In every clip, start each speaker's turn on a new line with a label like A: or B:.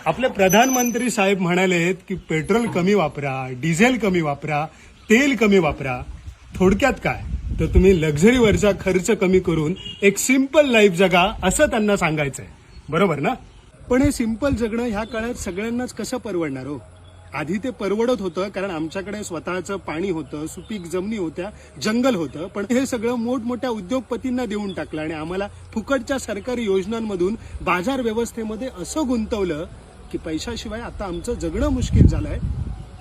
A: आपले प्रधानमंत्री साहेब म्हणालेत की पेट्रोल कमी वापरा, डिझेल कमी वापरा, तेल कमी वापरा. थोडक्यात काय तर तुम्ही लक्झरीवरचा खर्च कमी करून एक सिंपल लाईफ जगा असं त्यांना सांगायचंय. बरोबर ना? पण हे सिंपल जगणं ह्या काळात सगळ्यांनाच कसं परवडणार हो? आधी ते परवडत होतं कारण आमच्याकडे स्वतःचं पाणी होतं, सुपीक जमिनी होत्या, जंगल होतं. पण हे सगळं मोठमोठ्या उद्योगपतींना देऊन टाकलं आणि आम्हाला फुकटच्या सरकारी योजनांमधून बाजार व्यवस्थेमध्ये असं गुंतवलं की पैशाशिवाय आता आमचं जगणं मुश्किल झालंय.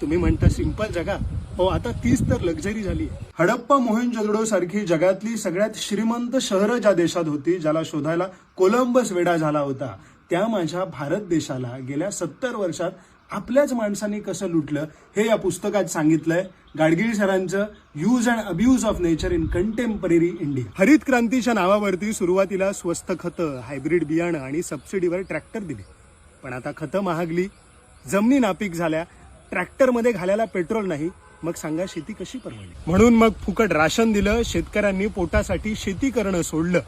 A: तुम्ही म्हणता सिंपल जगा, हो आता तीच तर लक्झरी झाली. हडप्पा मोहेंजोदडो सारखी जगातली सगळ्यात श्रीमंत शहरं ज्या देशात होती, ज्याला शोधायला कोलंबस वेडा झाला होता, त्या माझ्या भारत देशाला गेल्या 70 वर्षात आपल्याच माणसांनी कसं लुटलं हे या पुस्तकात सांगितलंय. गाडगीळ सरांचं use and abuse of nature in contemporary India. हरित क्रांतीच्या नावावरती सुरुवातीला स्वस्त खतं, हायब्रिड बियाणं आणि सबसिडीवर ट्रॅक्टर दिले. पण आता खतं महागली, जमिनी नापीक झाल्या, ट्रॅक्टरमध्ये घालायला पेट्रोल नाही. मग सांगा शेती कशी परवडली? म्हणून मग फुकट राशन दिलं, शेतकऱ्यांनी पोटासाठी शेती करणं सोडलं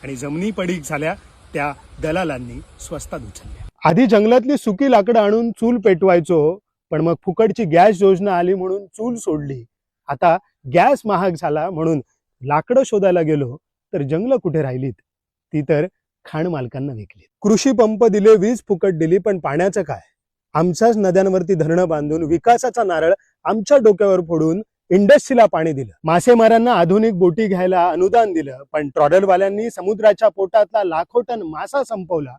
A: आणि जमिनी पडीक झाल्या त्या दलालांनी स्वस्तात उचलल्या. आधी जंगलातली सुकी लाकडं आणून चूल पेटवायचो, पण मग फुकटची गॅस योजना आली म्हणून चूल सोडली. आता गॅस महाग झाला म्हणून लाकडं शोधायला गेलो तर जंगलं कुठे राहिलीत? ती तर खाण मालकांना विकली. कृषी पंप दिले, वीज फुकट दिली, पण पाण्याचं काय? आमच्याच नद्यांवरती धरणं बांधून विकासाचा नारळ आमच्या डोक्यावर फोडून इंडस्ट्रीला पाणी दिलं. मासेमारांना आधुनिक बोटी घ्यायला अनुदान दिलं, पण ट्रॉलरवाल्यांनी समुद्राच्या पोटातला लाखो टन मासा संपवला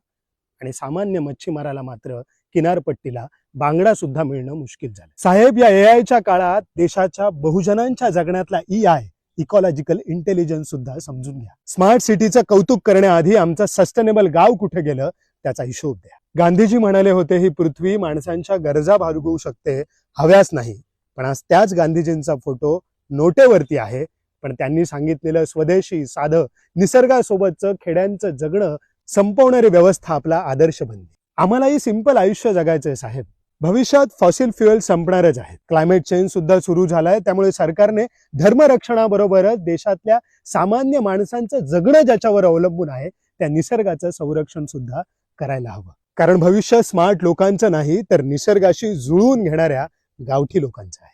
A: आणि सामान्य मच्छीमाराला मात्र किनारपट्टीला बांगडा सुद्धा मिळणं मुश्किल झालं. साहेब, या एआयच्या काळात देशाच्या बहुजनांच्या जगण्यातला EI इकॉलॉजिकल इंटेलिजन्स सुद्धा समजून घ्या. स्मार्ट सिटीचं कौतुक करण्याआधी आमचं सस्टेनेबल गाव कुठे गेलं त्याचा हिशोब द्या. गांधीजी म्हणाले होते, ही पृथ्वी माणसांच्या गरजा भागवू शकते, हव्यास नाही. पण आज त्याच गांधीजींचा फोटो नोटेवरती आहे. पण त्यांनी सांगितलेलं स्वदेशी, साधं, निसर्गासोबतचं खेड्यांचं जगणं संपवणारी व्यवस्था आपला आदर्श बनली. आम्हालाही सिंपल आयुष्य जगायचंय साहेब. भविष्यात फॉसिल फ्युएल संपणारच आहेत. क्लायमेट चेंज सुद्धा सुरू झालाय. त्यामुळे सरकारने धर्मरक्षणाबरोबरच देशातल्या सामान्य माणसांचं जगणं ज्याच्यावर अवलंबून आहे त्या निसर्गाचं संरक्षण सुद्धा करायला हवं. कारण भविष्य स्मार्ट लोकांचं नाही तर निसर्गाशी जुळवून घेणाऱ्या गावठी लोकांचं आहे.